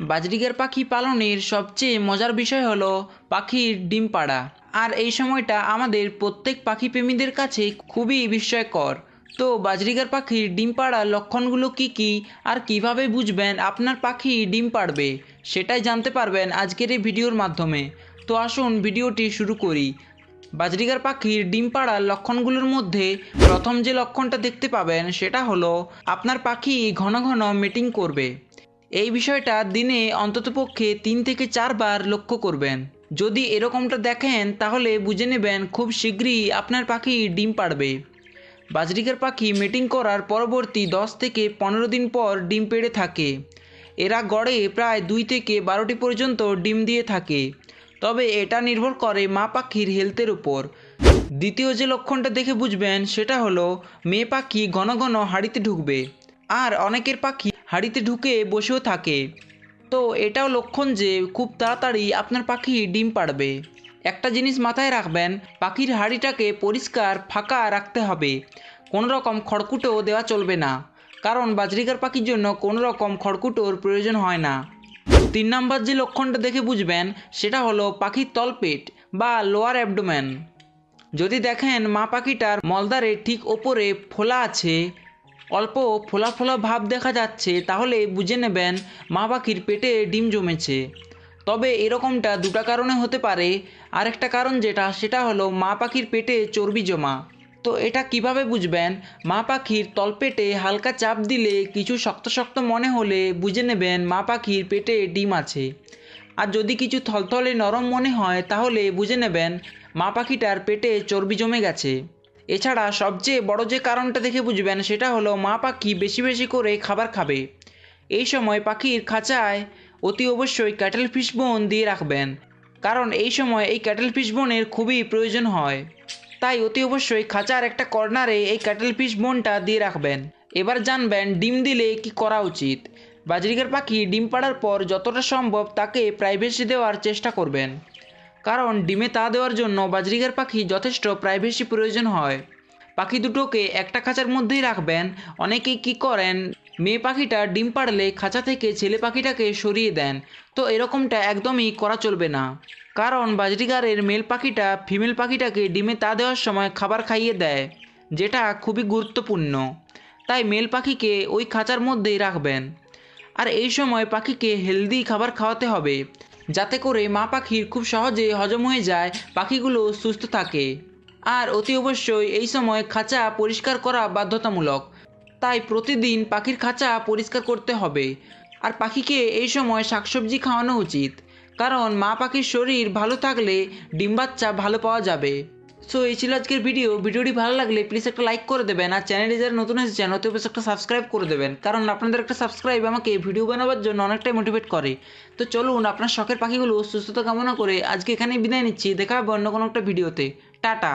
Budgerigar পাখি পালনের সবচেয়ে মজার বিষয় হলো পাখির ডিম পাড়া। আর এই সময়টা আমাদের প্রত্যেক পাখি প্রেমীদের কাছে খুবই বিস্ময়কর। তো বাজরিগার পাখির ডিম পাড়ার লক্ষণগুলো কি কি আর কিভাবে বুঝবেন আপনার পাখি ডিম পাড়বে, সেটাই জানতে পারবেন আজকের এই ভিডিওর মাধ্যমে। তো আসুন ভিডিওটি শুরু করি। বাজরিগার পাখির ডিম পাড়ার লক্ষণগুলোর মধ্যে প্রথম যে লক্ষণটা দেখতে পাবেন সেটা হলো আপনার পাখি ঘন ঘন মিটিং করবে। এই বিষয়টা দিনে অন্ততপক্ষে 3 থেকে 4 বার লক্ষ্য করবেন। যদি এরকমটা দেখেন তাহলে বুঝে নেবেন খুব শীঘ্রই আপনার পাখি ডিম পাড়বে। বাজরিগার পাখি মিটিং করার পরবর্তী 10 থেকে 15 দিন পর ডিম পেড়ে থাকে। এরা গড়ে প্রায় 2 থেকে 12টি পর্যন্ত ডিম দিয়ে থাকে, তবে এটা নির্ভর করে মা পাখির হেলথের উপর। দ্বিতীয় যে লক্ষণটা দেখে বুঝবেন সেটা হলো মেয়ে পাখি ঘন ঘন হাঁড়িতে ঢুকবে, আর অনেকের পাখি হাঁড়িতে ঢুকে বসেও থাকে। তো এটাও লক্ষণ যে খুব তাড়াতাড়ি আপনার পাখি ডিম পাড়বে। একটা জিনিস মাথায় রাখবেন, পাখির হাঁড়িটাকে পরিষ্কার ফাঁকা রাখতে হবে। কোনো রকম খড়কুটো দেওয়া চলবে না, কারণ বাজরিগার পাখির জন্য কোনো রকম খড়কুটোর প্রয়োজন হয় না। 3 নাম্বার যে লক্ষণটা দেখে বুঝবেন সেটা হলো পাখির তলপেট বা লোয়ার অ্যাবডোমেন। যদি দেখেন মা পাখিটার মলদ্বারের ঠিক ওপরে ফোলা আছে, অল্প ফোলা ফোলা ভাব দেখা যাচ্ছে, তাহলে বুঝে নেবেন মা পাখির পেটে ডিম জমেছে। তবে এরকমটা দুটো কারণে হতে পারে। আরেকটা কারণ সেটা হলো মা পাখির পেটে চর্বি জমা। তো এটা কিভাবে বুঝবেন? মা পাখির তলপেটে হালকা চাপ দিলে কিছু শক্ত শক্ত মনে হলে বুঝে নেবেন মা পাখির পেটে ডিম আছে। আর যদি কিছু থলথলে নরম মনে হয় তাহলে বুঝে নেবেন মা পাখিটার পেটে চর্বি জমে গেছে। এছাড়া সবচেয়ে বড় যে কারণটা দেখে বুঝবেন সেটা হলো মা পাখি বেশি বেশি করে খাবার খাবে। এই সময় পাখির খাঁচায় অতি অবশ্যই ক্যাটেল ফিশ বোন দিয়ে রাখবেন, কারণ এই সময় এই ক্যাটেল ফিশ বোনের খুবই প্রয়োজন হয়। তাই অতি অবশ্যই খাঁচার একটা কর্নারে এই ক্যাটেল ফিশ বোনটা দিয়ে রাখবেন। এবার জানবেন ডিম দিলে কি করা উচিত। বাজরিগার পাখি ডিম পাড়ার পর যতটা সম্ভব তাকে প্রাইভেসি দেওয়ার চেষ্টা করবেন, কারণ ডিমে তা দেওয়ার জন্য বাজরিগার পাখি যথেষ্ট প্রাইভেসি প্রয়োজন হয়। পাখি দুটোকে একটা খাঁচার মধ্যেই রাখবেন। অনেকেই কি করেন, মেয়ে পাখিটা ডিম পাড়লে খাঁচা থেকে ছেলে পাখিটাকে সরিয়ে দেন। তো এরকমটা একদমই করা চলবে না, কারণ বাজরিগারের মেল পাখিটা ফিমেল পাখিটাকে ডিমে তা দেওয়ার সময় খাবার খাইয়ে দেয়, যেটা খুবই গুরুত্বপূর্ণ। তাই মেল পাখিকে ওই খাঁচার মধ্যেই রাখবেন। আর এই সময় পাখিকে হেলদি খাবার খাওয়াতে হবে, যাতে করে মা পাখির খুব সহজে হজম হয়ে যায়, পাখিগুলো সুস্থ থাকে। আর অতি অবশ্যই এই সময় খাঁচা পরিষ্কার করা বাধ্যতামূলক, তাই প্রতিদিন পাখির খাঁচা পরিষ্কার করতে হবে। আর পাখিকে এই সময় শাকসবজি খাওয়ানো উচিত, কারণ মা পাখির শরীর ভালো থাকলে ডিম বাচ্চা ভালো পাওয়া যাবে। সো এই ছিল আজকের ভিডিওটি ভালো লাগলে প্লিজ একটা লাইক করে দেবেন, আর চ্যানেলে যারা নতুন এসেছেন অতি অবশ্যই একটা সাবস্ক্রাইব করে দেবেন, কারণ আপনাদের একটা সাবস্ক্রাইব আমাকে ভিডিও বানাবার জন্য অনেকটাই মোটিভেট করে। তো চলুন আপনার শখের পাখিগুলো সুস্থতা কামনা করে আজকে এখানেই বিদায় নিচ্ছি। দেখা হবে অন্য কোনো একটা ভিডিওতে। টাটা।